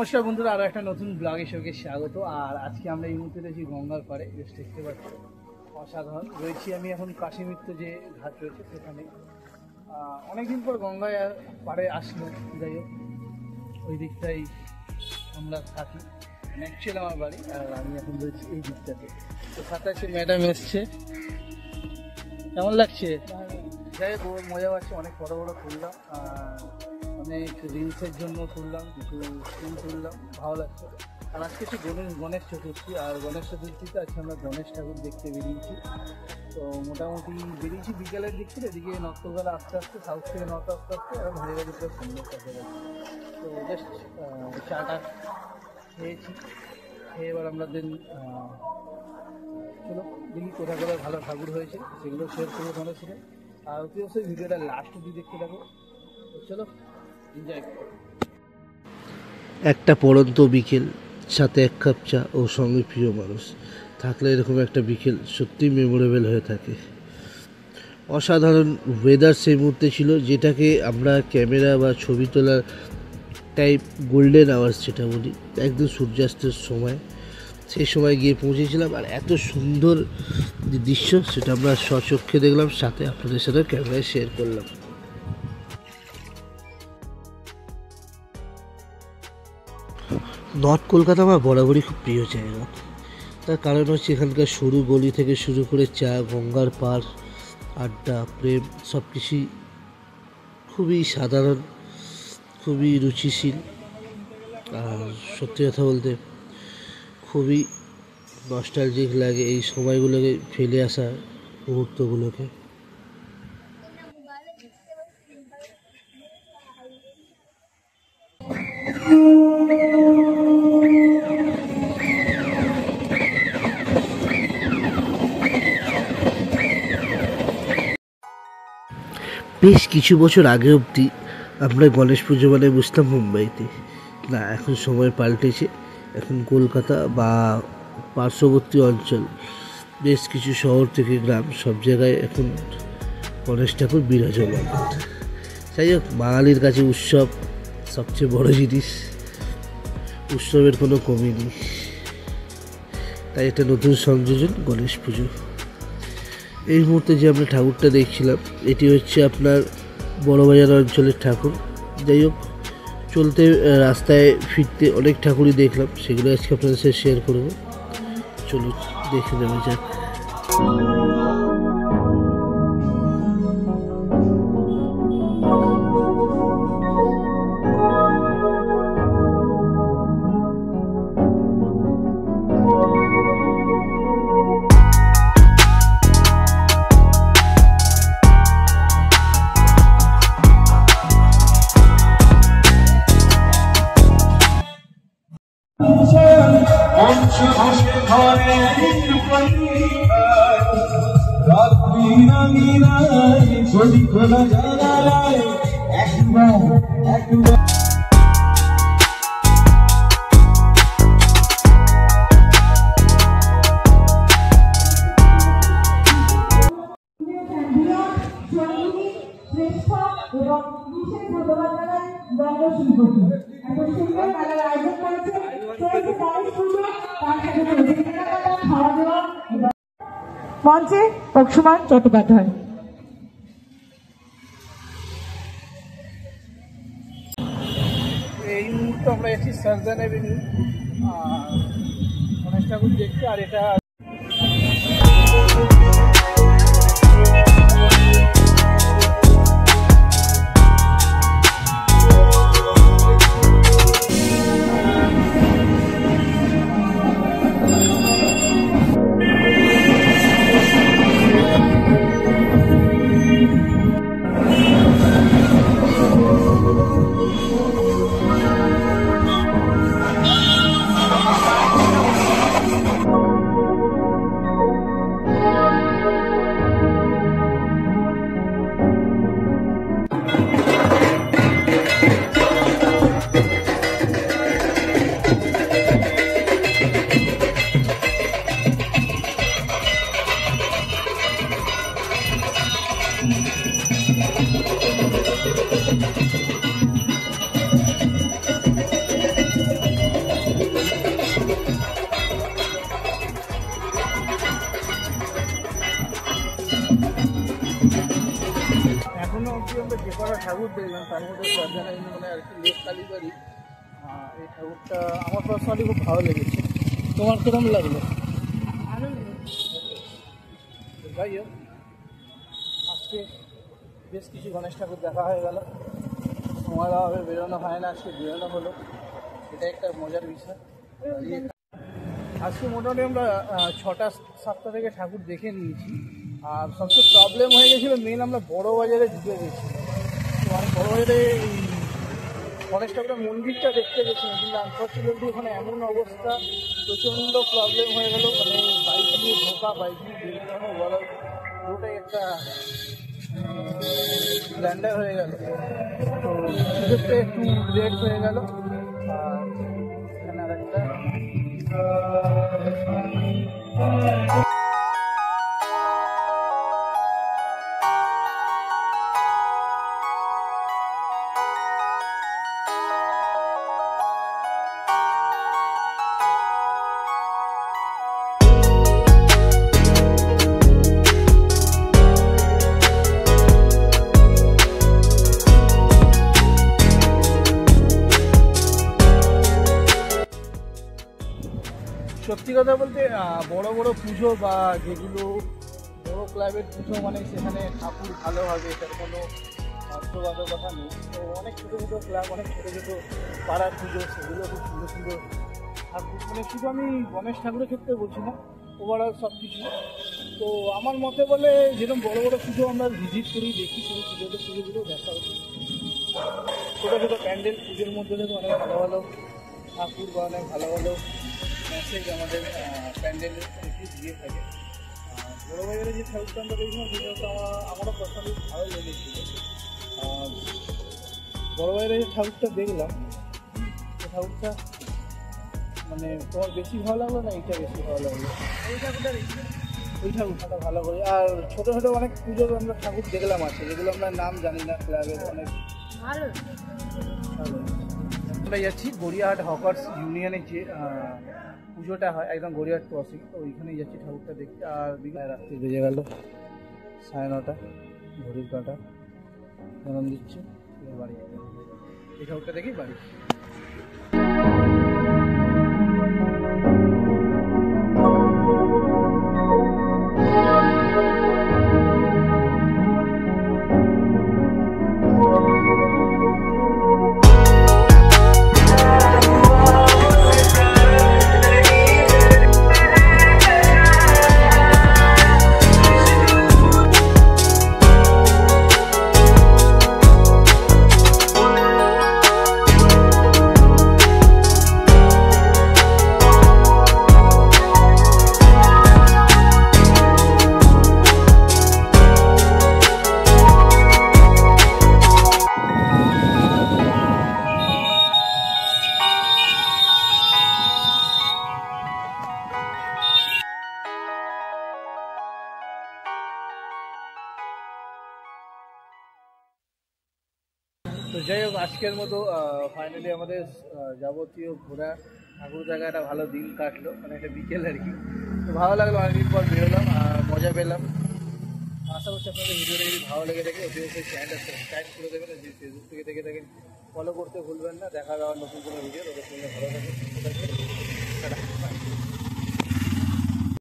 নমস্কার বন্ধুরা, আরো একটা নতুন ব্লগে সঙ্গে স্বাগত। আর আজকে আমরা এই মুহূর্তে রয়েছি গঙ্গার পাড়ে, বেশ দেখতে পাচ্ছি অসাধারণ রয়েছি। আমি এখন কাশীমিত্র যে ঘাট রয়েছে সেখানে অনেকদিন পর গঙ্গায় পাড়ে আসলো। যাই হোক, ওই দিকটাই আমরা থাকি, অ্যাকচুয়ালি আমার বাড়ি। আর আমি এখন রয়েছি এই দিকটাতে। তো সাথে আছে ম্যাডাম এসছে। কেমন লাগছে? যাই হোক, মজা পাচ্ছে। অনেক বড় বড় তুললাম, অনেক রিলসের জন্য তুললাম, কিছু সিন তুললাম, ভালো লাগছে। আর আজকে হচ্ছে গণেশ চতুর্থী। আর গণেশ চতুর্থীতে আজকে আমরা গণেশ ঠাকুর দেখতে বেরিয়েছি। তো মোটামুটি বেরিয়েছি বিকেলের দিক থেকে। এদিকে নর্তবেলা আস্তে আস্তে, সাউথ থেকে নর্থ আস্তে আস্তে এখন হয়ে গেছে পুরো সুন্দর কাছে। তো জাস্ট চাটা খেয়েছি, খেয়ে এবার আমরা দেন চলো দেখি কোথায় কোথায় ভালো ঠাকুর হয়েছে সেগুলো শেয়ার করবো তোমাদের সাথে। আর অবশ্যই ভিডিওটা লাস্ট অবধি দেখতে থাকো। চলো এনজয় করো। একটা পড়ন্ত বিকেল, সাথে এক কাপ চা ও সঙ্গে প্রিয় মানুষ থাকলে এরকম একটা বিকেল সত্যিই মেমোরেবল হয়ে থাকে। অসাধারণ ওয়েদার সেই মুহূর্তে ছিল, যেটাকে আমরা ক্যামেরা বা ছবি তোলার টাইপ গোল্ডেন আওয়ার্স যেটা বলি, একদম সূর্যাস্তের সময়। সেই সময় গিয়ে পৌঁছেছিলাম। আর এত সুন্দর যে দৃশ্য সেটা আমরা স্বচক্ষে দেখলাম, সাথে আপনাদের সাথে ক্যামেরায় শেয়ার করলাম। নর্থ কলকাতা আমার বরাবরই খুব প্রিয় জায়গা। তার কারণ হচ্ছে এখানকার সরু গলি থেকে শুরু করে চা, গঙ্গার পাড়, আড্ডা, প্রেম সব কিছুই খুবই সাধারণ, খুবই রুচিশীল। আর সত্যি কথা বলতে খুবই নস্টালজিক লাগে এই সময়গুলোকে ফেলে আসা মুহূর্তগুলোকে। বেশ কিছু বছর আগে অবধি আমরা গণেশ পুজো মানে বুঝতাম মুম্বাইতে। না, এখন সময় পাল্টেছে। এখন কলকাতা বা পার্শ্ববর্তী অঞ্চল, বেশ কিছু শহর থেকে গ্রাম, সব জায়গায় এখন গণেশ ঠাকুর বিরাজমান। যাই হোক, বাঙালির কাছে উৎসব সবচেয়ে বড় জিনিস, উৎসবের কোনো কমি নেই। তাই একটা নতুন সংযোজন গণেশ পুজো। এই মুহূর্তে যে আমরা ঠাকুরটা দেখছিলাম, এটি হচ্ছে আপনার বড়বাজার অঞ্চলের ঠাকুর। যাই হোক, চলতে রাস্তায় ফিরতে অনেক ঠাকুরই দেখলাম, সেগুলো আজকে আপনাদের সাথে শেয়ার করব। চলুন দেখে নেওয়া যাক। মঞ্চে অংশুমান চট্টোপাধ্যায়। এই মুহূর্তে আমরা এসেছি সার্জান এভিনিউ গণেশ ঠাকুর দেখতে। আর এটা ঠাকুর দেখলাম তার মধ্যে সর্দানা মানে আর কি লেক কালীবাড়ি, এই ঠাকুরটা আমার পার্সোনালি খুব ভালো লেগেছে। তোমার কিরম লাগলো? যাই হোক, আজকে বেশ কিছু গণেশ ঠাকুর দেখা হয়ে গেল, সময় ভাবে বেরোনো হয় না, আজকে বেরোনো হলো, এটা একটা মজার বিষয়। আজকে মোটামুটি আমরা 6টা-7টা থেকে ঠাকুর দেখে নিয়েছি। আর সবচেয়ে প্রবলেম হয়ে গেছিলো মেন আমরা বড় বাজারে ঢুকে গেছিলাম। তো আমি বড় বাজারে এই গণেশ ঠাকুরের মন্দিরটা দেখতে গেছিলাম, কিন্তু আনফর্চুনেটলি ওখানে এমন অবস্থা, প্রচণ্ড প্রবলেম হয়ে গেল। মানে বাইক নিয়ে ঢোকা, বাইক নিয়ে বেরোনো বলা পুরোটাই একটা ব্ল্যান্ডার হয়ে গেল। তো সেক্ষেত্রে একটু লেট হয়ে গেল। আর এখানে আর একটা সত্যি কথা বলতে বড় বড় পুজো বা যেগুলো বড় ক্লাবের পুজো মানে সেখানে ঠাকুর ভালো হবে, এটার কোনো বাধ্যবাধকতা নেই। তো অনেক ছোটো ছোটো ক্লাব, অনেক ছোটো ছোটো পাড়ার পুজো, সেগুলো খুব সুন্দর সুন্দর ঠাকুর, মানে শুধু আমি গণেশ ঠাকুরের ক্ষেত্রে বলছি না, ওভারঅল সব কিছু। তো আমার মতে বলে যেরকম বড় বড় পুজো আমরা ভিজিট করি, দেখি, সেই পুজোগুলো দেখা উচিত। ছোটো ছোটো প্যান্ডেল পুজোর মধ্যে থেকে অনেক ভালো ভালো ঠাকুর বা অনেক ভালো ভালো মেসেজ আমাদের প্যান্ডেলের একটু দিয়ে থাকে। বড়ো বাজারে যে ঠাকুরটা আমরা দেখলাম সেটা আমারও পার্সোনালি ভালো লেগেছিল। বড়ো বাজারে যে ঠাকুরটা দেখলাম, সেই ঠাকুরটা মানে তোমার বেশি ভালো লাগলো না এইটা বেশি ভালো লাগলো? ওই ঠাকুরটা ভালো করে। আর ছোটো ছোটো অনেক পুজোর আমরা ঠাকুর দেখলাম আছে, যেগুলো আমরা নাম জানি না, ক্লাবের অনেক ভালো। আমরা যাচ্ছি গড়িয়াহাট হকার্স ইউনিয়নের যে পুজোটা হয় একদম গড়িয়াহাট ক্রসিং, তো ওইখানেই যাচ্ছি ঠাকুরটা দেখতে। আর রাত্রি বেজে গেল 9:30, ঘড়ির কাঁটা জানান দিচ্ছে বাড়ি যেতে হবে। এই ঠাকুরটা দেখি বাড়ি। তো যাই হোক, আজকের মতো ফাইনালি আমাদের যাবতীয় ঘোরা ঠাকুর জায়গাটা ভালো দিন কাটলো, মানে একটা বিকেল আর কি। তো ভালো লাগলো, অনেকদিন পর বেরোলাম, মজা পেলাম। আশা করছি আপনাদের ভিডিওটা যদি ভালো লেগে থাকে অবশ্যই চ্যানেলটা সাবস্ক্রাইব করে দেবেন। যদি ফেসবুক থেকে দেখে থাকেন ফলো করতে ভুলবেন না। দেখা যাওয়ার নতুন কোনো ভিডিও, ওদের সঙ্গে ভালো থাকুন।